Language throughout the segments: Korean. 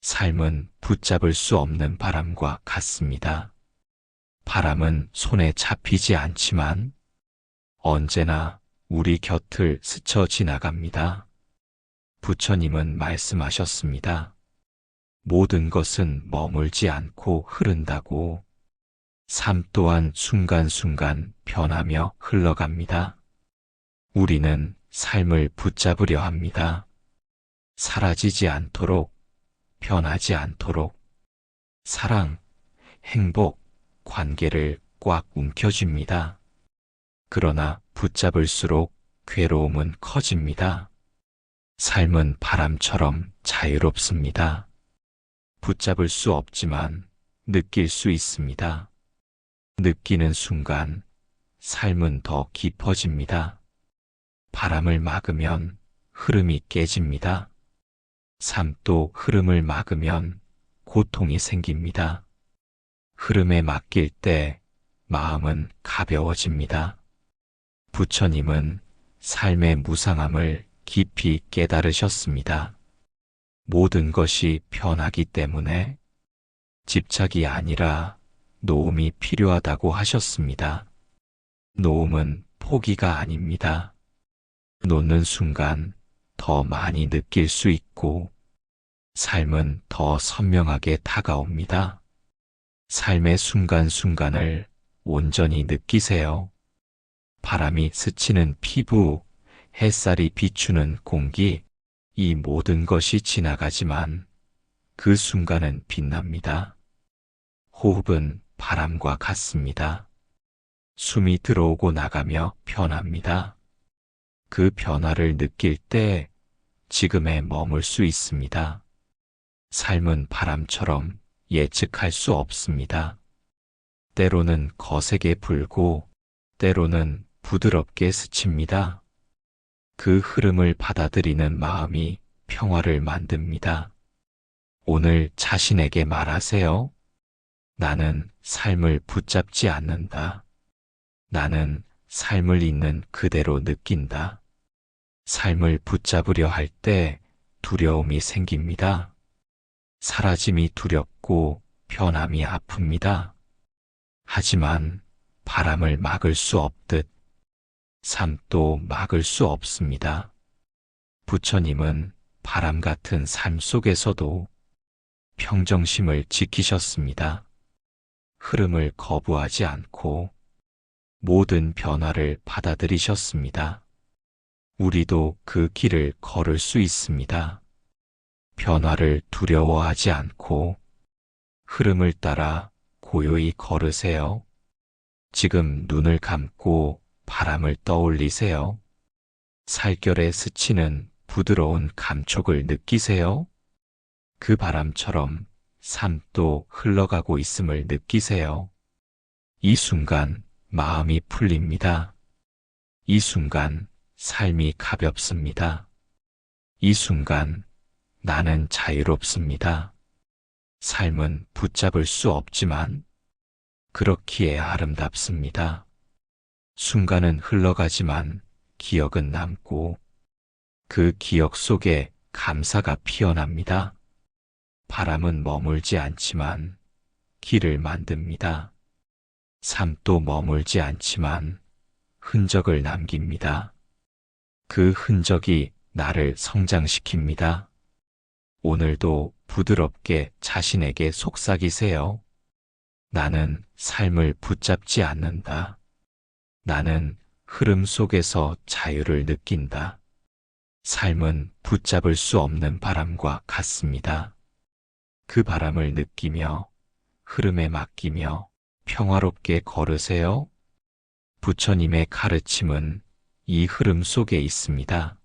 삶은 붙잡을 수 없는 바람과 같습니다. 바람은 손에 잡히지 않지만 언제나 우리 곁을 스쳐 지나갑니다. 부처님은 말씀하셨습니다. 모든 것은 머물지 않고 흐른다고. 삶 또한 순간순간 변하며 흘러갑니다. 우리는 삶을 붙잡으려 합니다. 사라지지 않도록, 변하지 않도록. 사랑, 행복, 관계를 꽉 움켜쥡니다. 그러나 붙잡을수록 괴로움은 커집니다. 삶은 바람처럼 자유롭습니다. 붙잡을 수 없지만 느낄 수 있습니다. 느끼는 순간 삶은 더 깊어집니다. 바람을 막으면 흐름이 깨집니다. 삶도 흐름을 막으면 고통이 생깁니다. 흐름에 맡길 때 마음은 가벼워집니다. 부처님은 삶의 무상함을 깊이 깨달으셨습니다. 모든 것이 변하기 때문에 집착이 아니라 놓음이 필요하다고 하셨습니다. 놓음은 포기가 아닙니다. 놓는 순간 더 많이 느낄 수 있고 삶은 더 선명하게 다가옵니다. 삶의 순간순간을 온전히 느끼세요. 바람이 스치는 피부, 햇살이 비추는 공기, 이 모든 것이 지나가지만 그 순간은 빛납니다. 호흡은 바람과 같습니다. 숨이 들어오고 나가며 변합니다. 그 변화를 느낄 때 지금에 머물 수 있습니다. 삶은 바람처럼 예측할 수 없습니다. 때로는 거세게 불고 때로는 부드럽게 스칩니다. 그 흐름을 받아들이는 마음이 평화를 만듭니다. 오늘 자신에게 말하세요. 나는 삶을 붙잡지 않는다. 나는 삶을 있는 그대로 느낀다. 삶을 붙잡으려 할 때 두려움이 생깁니다. 사라짐이 두렵고 변함이 아픕니다. 하지만 바람을 막을 수 없듯 삶도 막을 수 없습니다. 부처님은 바람 같은 삶 속에서도 평정심을 지키셨습니다. 흐름을 거부하지 않고 모든 변화를 받아들이셨습니다. 우리도 그 길을 걸을 수 있습니다. 변화를 두려워하지 않고 흐름을 따라 고요히 걸으세요. 지금 눈을 감고 바람을 떠올리세요. 살결에 스치는 부드러운 감촉을 느끼세요. 그 바람처럼 삶도 흘러가고 있음을 느끼세요. 이 순간 마음이 풀립니다. 이 순간 삶이 가볍습니다. 이 순간 나는 자유롭습니다. 삶은 붙잡을 수 없지만 그렇기에 아름답습니다. 순간은 흘러가지만 기억은 남고 그 기억 속에 감사가 피어납니다. 바람은 머물지 않지만 길을 만듭니다. 삶도 머물지 않지만 흔적을 남깁니다. 그 흔적이 나를 성장시킵니다. 오늘도 부드럽게 자신에게 속삭이세요. 나는 삶을 붙잡지 않는다. 나는 흐름 속에서 자유를 느낀다. 삶은 붙잡을 수 없는 바람과 같습니다. 그 바람을 느끼며 흐름에 맡기며 평화롭게 걸으세요. 부처님의 가르침은 이 흐름 속에 있습니다.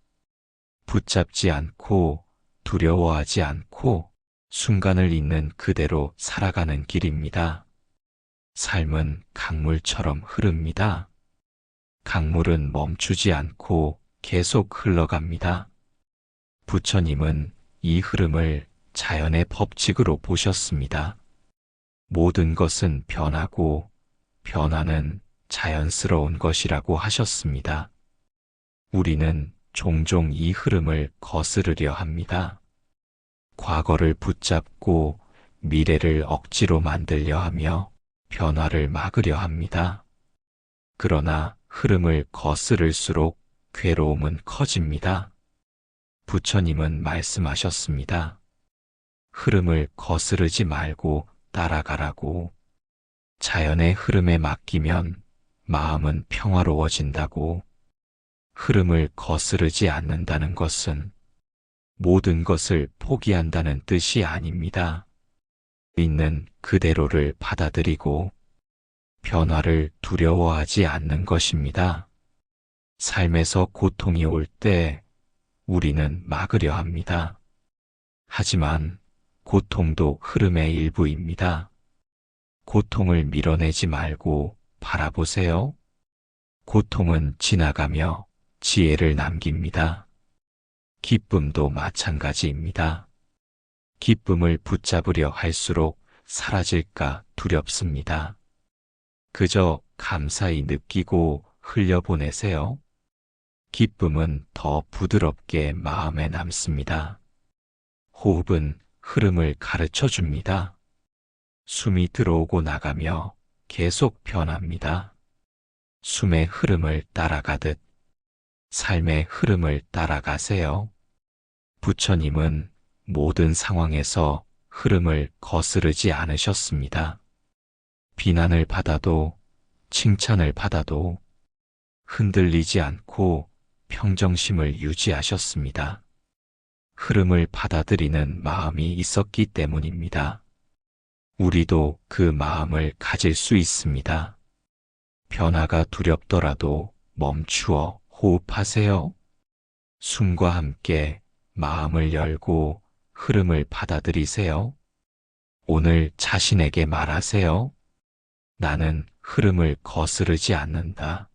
붙잡지 않고 두려워하지 않고 순간을 있는 그대로 살아가는 길입니다. 삶은 강물처럼 흐릅니다. 강물은 멈추지 않고 계속 흘러갑니다. 부처님은 이 흐름을 자연의 법칙으로 보셨습니다. 모든 것은 변하고 변화는 자연스러운 것이라고 하셨습니다. 우리는 종종 이 흐름을 거스르려 합니다. 과거를 붙잡고 미래를 억지로 만들려 하며 변화를 막으려 합니다. 그러나 흐름을 거스를수록 괴로움은 커집니다. 부처님은 말씀하셨습니다. 흐름을 거스르지 말고 따라가라고. 자연의 흐름에 맡기면 마음은 평화로워진다고. 흐름을 거스르지 않는다는 것은 모든 것을 포기한다는 뜻이 아닙니다. 있는 그대로를 받아들이고 변화를 두려워하지 않는 것입니다. 삶에서 고통이 올 때 우리는 막으려 합니다. 하지만 고통도 흐름의 일부입니다. 고통을 밀어내지 말고 바라보세요. 고통은 지나가며 지혜를 남깁니다. 기쁨도 마찬가지입니다. 기쁨을 붙잡으려 할수록 사라질까 두렵습니다. 그저 감사히 느끼고 흘려보내세요. 기쁨은 더 부드럽게 마음에 남습니다. 호흡은 흐름을 가르쳐 줍니다. 숨이 들어오고 나가며 계속 변합니다. 숨의 흐름을 따라가듯 삶의 흐름을 따라가세요. 부처님은 모든 상황에서 흐름을 거스르지 않으셨습니다. 비난을 받아도 칭찬을 받아도 흔들리지 않고 평정심을 유지하셨습니다. 흐름을 받아들이는 마음이 있었기 때문입니다. 우리도 그 마음을 가질 수 있습니다. 변화가 두렵더라도 멈추어 호흡하세요. 숨과 함께 마음을 열고 흐름을 받아들이세요. 오늘 자신에게 말하세요. 나는 흐름을 거스르지 않는다.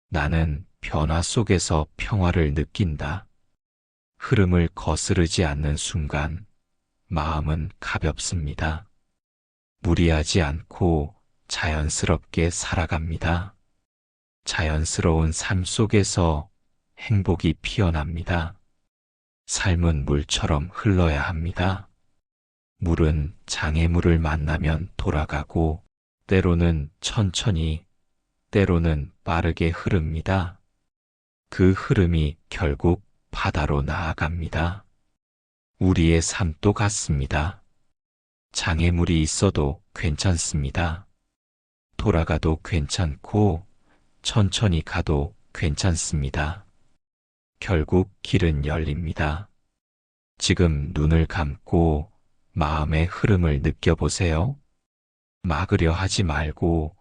나는 변화 속에서 평화를 느낀다. 흐름을 거스르지 않는 순간 마음은 가볍습니다. 무리하지 않고 자연스럽게 살아갑니다. 자연스러운 삶 속에서 행복이 피어납니다. 삶은 물처럼 흘러야 합니다. 물은 장애물을 만나면 돌아가고 때로는 천천히, 때로는 빠르게 흐릅니다. 그 흐름이 결국 바다로 나아갑니다. 우리의 삶도 같습니다. 장애물이 있어도 괜찮습니다. 돌아가도 괜찮고 천천히 가도 괜찮습니다. 결국 길은 열립니다. 지금 눈을 감고 마음의 흐름을 느껴보세요. 막으려 하지 말고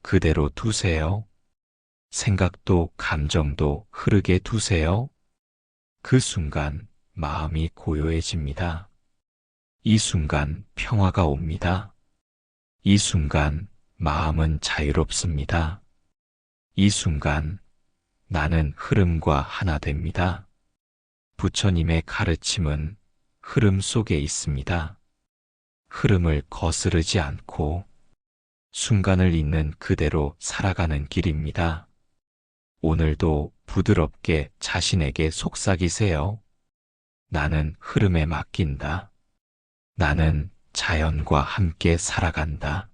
그대로 두세요. 생각도 감정도 흐르게 두세요. 그 순간 마음이 고요해집니다. 이 순간 평화가 옵니다. 이 순간 마음은 자유롭습니다. 이 순간 나는 흐름과 하나 됩니다. 부처님의 가르침은 흐름 속에 있습니다. 흐름을 거스르지 않고 순간을 있는 그대로 살아가는 길입니다. 오늘도 부드럽게 자신에게 속삭이세요. 나는 흐름에 맡긴다. 나는 자연과 함께 살아간다.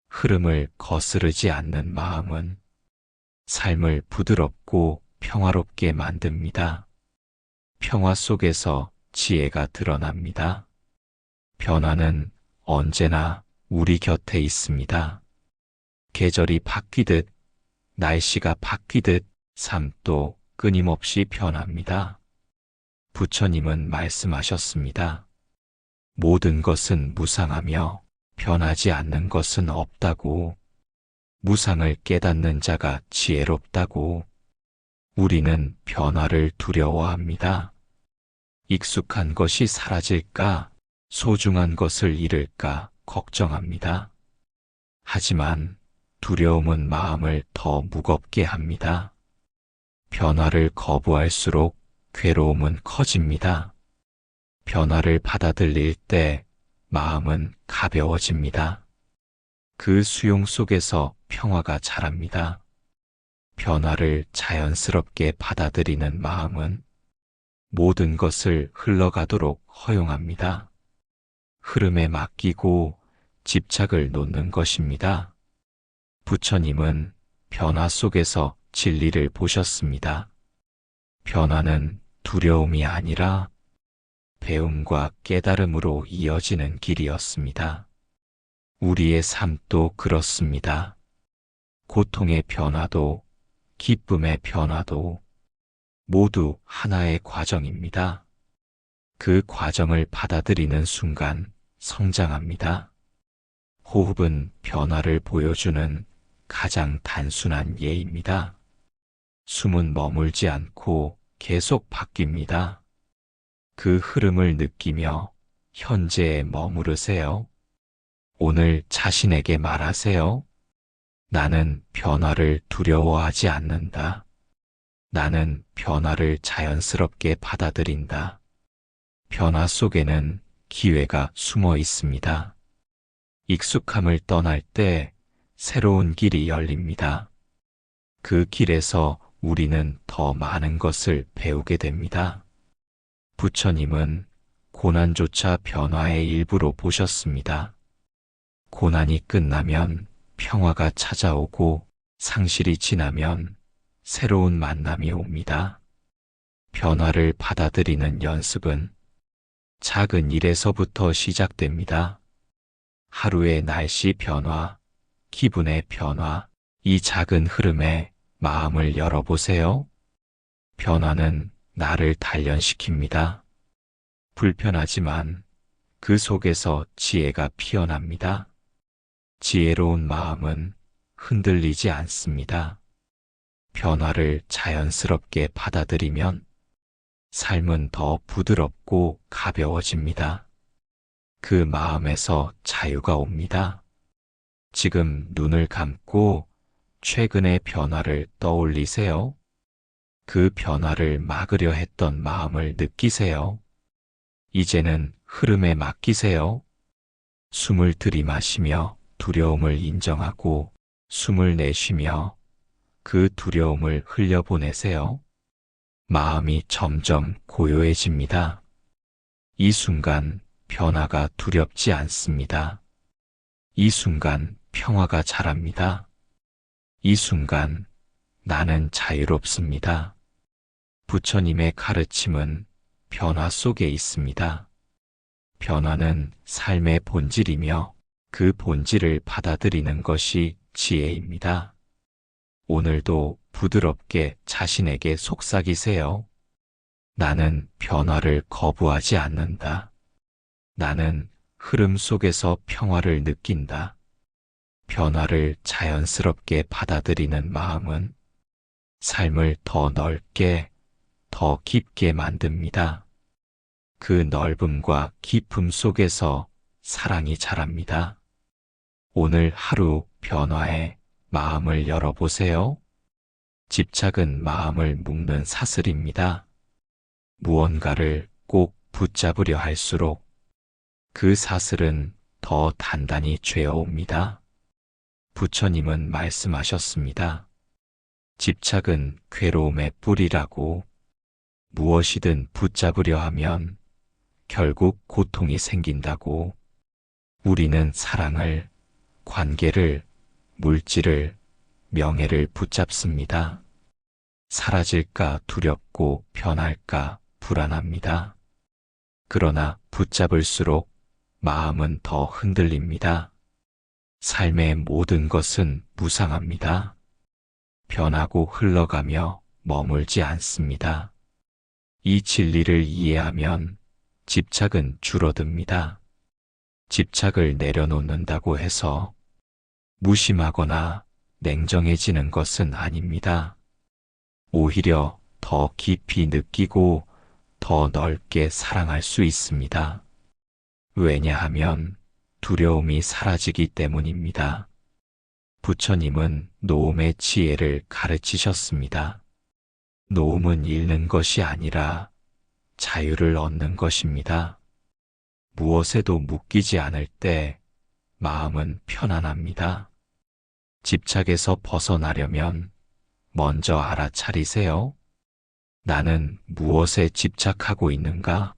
흐름을 거스르지 않는 마음은 삶을 부드럽고 평화롭게 만듭니다. 평화 속에서 지혜가 드러납니다. 변화는 언제나 우리 곁에 있습니다. 계절이 바뀌듯, 날씨가 바뀌듯 삶도 끊임없이 변합니다. 부처님은 말씀하셨습니다. 모든 것은 무상하며 변하지 않는 것은 없다고. 무상을 깨닫는 자가 지혜롭다고. 우리는 변화를 두려워합니다. 익숙한 것이 사라질까, 소중한 것을 잃을까 걱정합니다. 하지만 두려움은 마음을 더 무겁게 합니다. 변화를 거부할수록 괴로움은 커집니다. 변화를 받아들일 때 마음은 가벼워집니다. 그 수용 속에서 평화가 자랍니다. 변화를 자연스럽게 받아들이는 마음은 모든 것을 흘러가도록 허용합니다. 흐름에 맡기고 집착을 놓는 것입니다. 부처님은 변화 속에서 진리를 보셨습니다. 변화는 두려움이 아니라 배움과 깨달음으로 이어지는 길이었습니다. 우리의 삶도 그렇습니다. 고통의 변화도 기쁨의 변화도 모두 하나의 과정입니다. 그 과정을 받아들이는 순간 성장합니다. 호흡은 변화를 보여주는 가장 단순한 예입니다. 숨은 머물지 않고 계속 바뀝니다. 그 흐름을 느끼며 현재에 머무르세요. 오늘 자신에게 말하세요. 나는 변화를 두려워하지 않는다. 나는 변화를 자연스럽게 받아들인다. 변화 속에는 기회가 숨어 있습니다. 익숙함을 떠날 때 새로운 길이 열립니다. 그 길에서 우리는 더 많은 것을 배우게 됩니다. 부처님은 고난조차 변화의 일부로 보셨습니다. 고난이 끝나면 평화가 찾아오고 상실이 지나면 새로운 만남이 옵니다. 변화를 받아들이는 연습은 작은 일에서부터 시작됩니다. 하루의 날씨 변화, 기분의 변화, 이 작은 흐름에 마음을 열어보세요. 변화는 나를 단련시킵니다. 불편하지만 그 속에서 지혜가 피어납니다. 지혜로운 마음은 흔들리지 않습니다. 변화를 자연스럽게 받아들이면 삶은 더 부드럽고 가벼워집니다. 그 마음에서 자유가 옵니다. 지금 눈을 감고 최근의 변화를 떠올리세요. 그 변화를 막으려 했던 마음을 느끼세요. 이제는 흐름에 맡기세요. 숨을 들이마시며 두려움을 인정하고 숨을 내쉬며 그 두려움을 흘려보내세요. 마음이 점점 고요해집니다. 이 순간 변화가 두렵지 않습니다. 이 순간 평화가 자랍니다. 이 순간 나는 자유롭습니다. 부처님의 가르침은 변화 속에 있습니다. 변화는 삶의 본질이며 그 본질을 받아들이는 것이 지혜입니다. 오늘도 부드럽게 자신에게 속삭이세요. 나는 변화를 거부하지 않는다. 나는 흐름 속에서 평화를 느낀다. 변화를 자연스럽게 받아들이는 마음은 삶을 더 넓게, 더 깊게 만듭니다. 그 넓음과 깊음 속에서 사랑이 자랍니다. 오늘 하루 변화에 마음을 열어보세요. 집착은 마음을 묶는 사슬입니다. 무언가를 꼭 붙잡으려 할수록 그 사슬은 더 단단히 죄어옵니다. 부처님은 말씀하셨습니다. 집착은 괴로움의 뿌리라고. 무엇이든 붙잡으려 하면 결국 고통이 생긴다고. 우리는 사랑을, 관계를, 물질을, 명예를 붙잡습니다. 사라질까 두렵고 변할까 불안합니다. 그러나 붙잡을수록 마음은 더 흔들립니다. 삶의 모든 것은 무상합니다. 변하고 흘러가며 머물지 않습니다. 이 진리를 이해하면 집착은 줄어듭니다. 집착을 내려놓는다고 해서 무심하거나 냉정해지는 것은 아닙니다. 오히려 더 깊이 느끼고 더 넓게 사랑할 수 있습니다. 왜냐하면 두려움이 사라지기 때문입니다. 부처님은 노음의 지혜를 가르치셨습니다. 노음은 잃는 것이 아니라 자유를 얻는 것입니다. 무엇에도 묶이지 않을 때 마음은 편안합니다. 집착에서 벗어나려면 먼저 알아차리세요. 나는 무엇에 집착하고 있는가?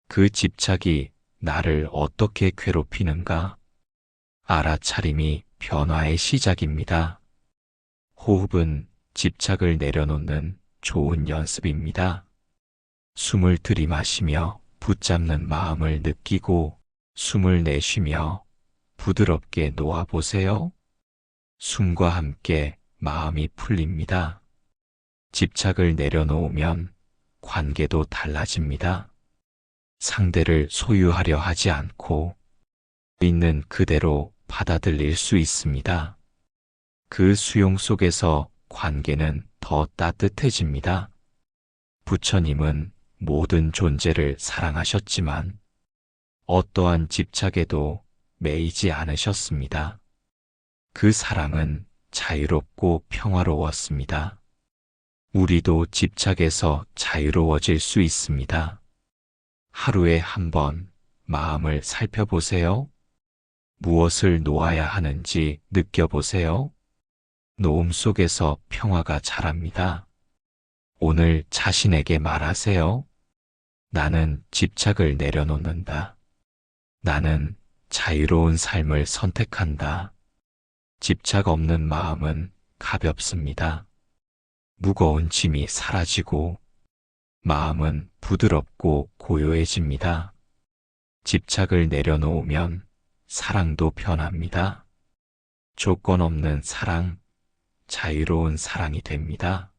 그 집착이 나를 어떻게 괴롭히는가? 알아차림이 변화의 시작입니다. 호흡은 집착을 내려놓는 좋은 연습입니다. 숨을 들이마시며 붙잡는 마음을 느끼고 숨을 내쉬며 부드럽게 놓아보세요. 숨과 함께 마음이 풀립니다. 집착을 내려놓으면 관계도 달라집니다. 상대를 소유하려 하지 않고 있는 그대로 받아들일 수 있습니다. 그 수용 속에서 관계는 더 따뜻해집니다. 부처님은 모든 존재를 사랑하셨지만 어떠한 집착에도 매이지 않으셨습니다. 그 사랑은 자유롭고 평화로웠습니다. 우리도 집착에서 자유로워질 수 있습니다. 하루에 한 번 마음을 살펴보세요. 무엇을 놓아야 하는지 느껴보세요. 놓음 속에서 평화가 자랍니다. 오늘 자신에게 말하세요. 나는 집착을 내려놓는다. 나는 자유로운 삶을 선택한다. 집착 없는 마음은 가볍습니다. 무거운 짐이 사라지고 마음은 부드럽고 고요해집니다. 집착을 내려놓으면 사랑도 변합니다. 조건 없는 사랑, 자유로운 사랑이 됩니다.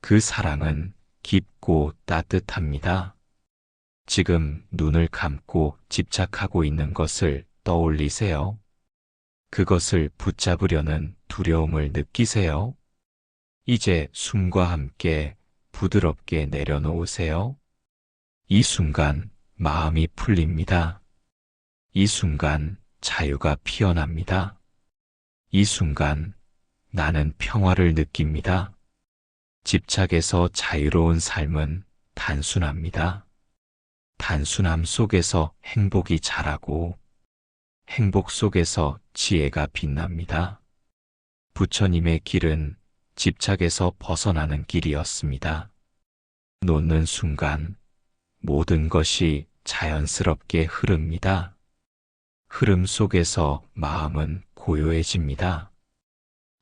그 사랑은 깊고 따뜻합니다. 지금 눈을 감고 집착하고 있는 것을 떠올리세요. 그것을 붙잡으려는 두려움을 느끼세요. 이제 숨과 함께 부드럽게 내려놓으세요. 이 순간 마음이 풀립니다. 이 순간 자유가 피어납니다. 이 순간 나는 평화를 느낍니다. 집착에서 자유로운 삶은 단순합니다. 단순함 속에서 행복이 자라고 행복 속에서 지혜가 빛납니다. 부처님의 길은 집착에서 벗어나는 길이었습니다. 놓는 순간 모든 것이 자연스럽게 흐릅니다. 흐름 속에서 마음은 고요해집니다.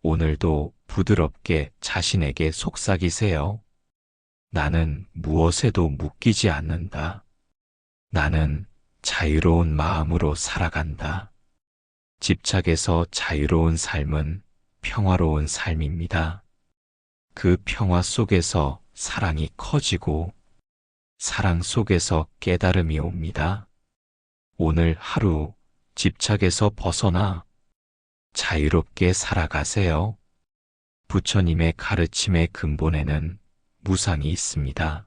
오늘도 부드럽게 자신에게 속삭이세요. 나는 무엇에도 묶이지 않는다. 나는 자유로운 마음으로 살아간다. 집착에서 자유로운 삶은 평화로운 삶입니다. 그 평화 속에서 사랑이 커지고 사랑 속에서 깨달음이 옵니다. 오늘 하루 집착에서 벗어나 자유롭게 살아가세요. 부처님의 가르침의 근본에는 무상이 있습니다.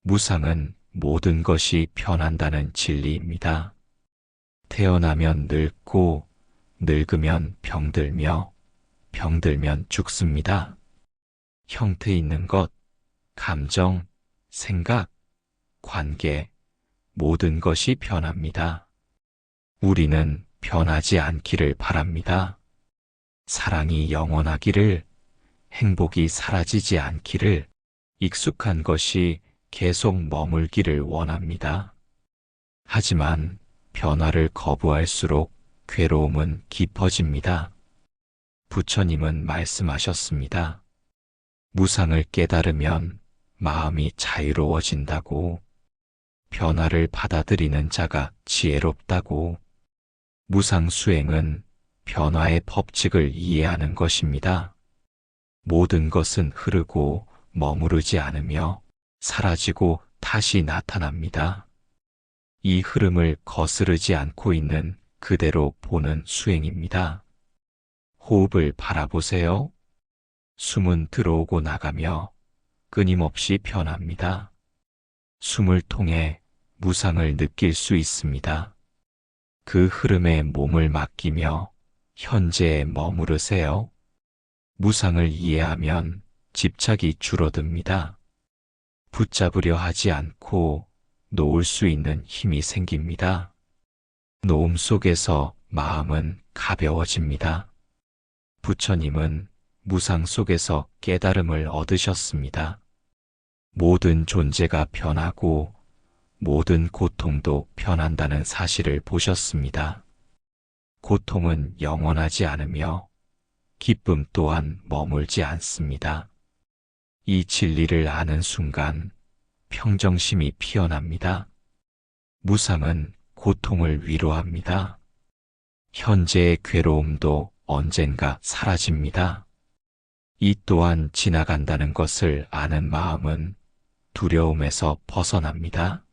무상은 모든 것이 변한다는 진리입니다. 태어나면 늙고 늙으면 병들며 병들면 죽습니다. 형태 있는 것, 감정, 생각, 관계, 모든 것이 변합니다. 우리는 변하지 않기를 바랍니다. 사랑이 영원하기를, 행복이 사라지지 않기를, 익숙한 것이 계속 머물기를 원합니다. 하지만 변화를 거부할수록 괴로움은 깊어집니다. 부처님은 말씀하셨습니다. 무상을 깨달으면 마음이 자유로워진다고, 변화를 받아들이는 자가 지혜롭다고, 무상 수행은 변화의 법칙을 이해하는 것입니다. 모든 것은 흐르고 머무르지 않으며 사라지고 다시 나타납니다. 이 흐름을 거스르지 않고 있는 그대로 보는 수행입니다. 호흡을 바라보세요. 숨은 들어오고 나가며 끊임없이 변합니다. 숨을 통해 무상을 느낄 수 있습니다. 그 흐름에 몸을 맡기며 현재에 머무르세요. 무상을 이해하면 집착이 줄어듭니다. 붙잡으려 하지 않고 놓을 수 있는 힘이 생깁니다. 놓음 속에서 마음은 가벼워집니다. 부처님은 무상 속에서 깨달음을 얻으셨습니다. 모든 존재가 변하고 모든 고통도 변한다는 사실을 보셨습니다. 고통은 영원하지 않으며 기쁨 또한 머물지 않습니다. 이 진리를 아는 순간 평정심이 피어납니다. 무상은 고통을 위로합니다. 현재의 괴로움도 언젠가 사라집니다. 이 또한 지나간다는 것을 아는 마음은 두려움에서 벗어납니다.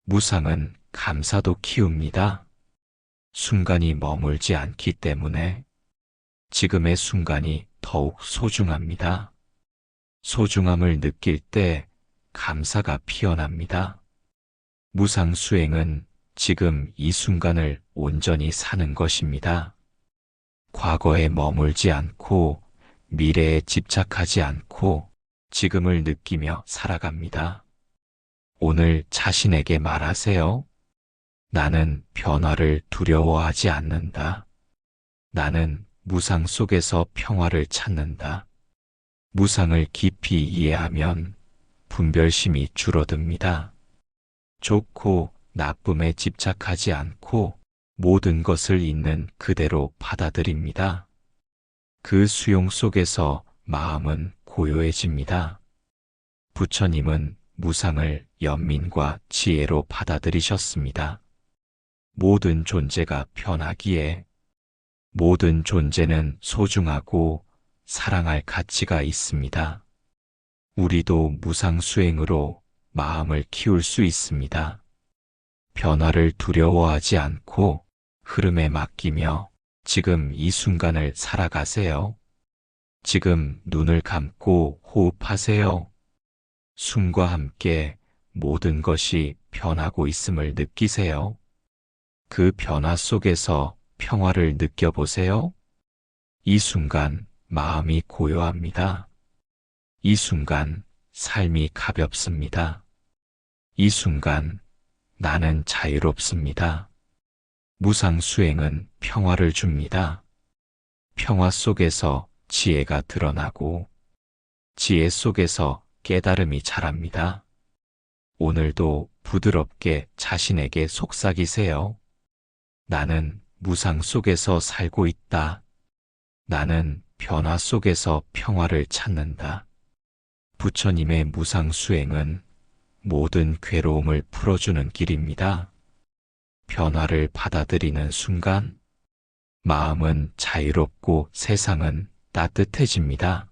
무상은 감사도 키웁니다. 순간이 머물지 않기 때문에 지금의 순간이 더욱 소중합니다. 소중함을 느낄 때 감사가 피어납니다. 무상 수행은 지금 이 순간을 온전히 사는 것입니다. 과거에 머물지 않고 미래에 집착하지 않고 지금을 느끼며 살아갑니다. 오늘 자신에게 말하세요. 나는 변화를 두려워하지 않는다. 나는 무상 속에서 평화를 찾는다. 무상을 깊이 이해하면 분별심이 줄어듭니다. 좋고 나쁨에 집착하지 않고 모든 것을 있는 그대로 받아들입니다. 그 수용 속에서 마음은 고요해집니다. 부처님은 무상을 연민과 지혜로 받아들이셨습니다. 모든 존재가 변하기에 모든 존재는 소중하고 사랑할 가치가 있습니다. 우리도 무상 수행으로 마음을 키울 수 있습니다. 변화를 두려워하지 않고 흐름에 맡기며 지금 이 순간을 살아가세요. 지금 눈을 감고 호흡하세요. 숨과 함께 모든 것이 변하고 있음을 느끼세요. 그 변화 속에서 평화를 느껴보세요. 이 순간 마음이 고요합니다. 이 순간 삶이 가볍습니다. 이 순간 나는 자유롭습니다. 무상 수행은 평화를 줍니다. 평화 속에서 지혜가 드러나고 지혜 속에서 깨달음이 자랍니다. 오늘도 부드럽게 자신에게 속삭이세요. 나는 무상 속에서 살고 있다. 나는 변화 속에서 평화를 찾는다. 부처님의 무상 수행은 모든 괴로움을 풀어주는 길입니다. 변화를 받아들이는 순간 마음은 자유롭고 세상은 따뜻해집니다.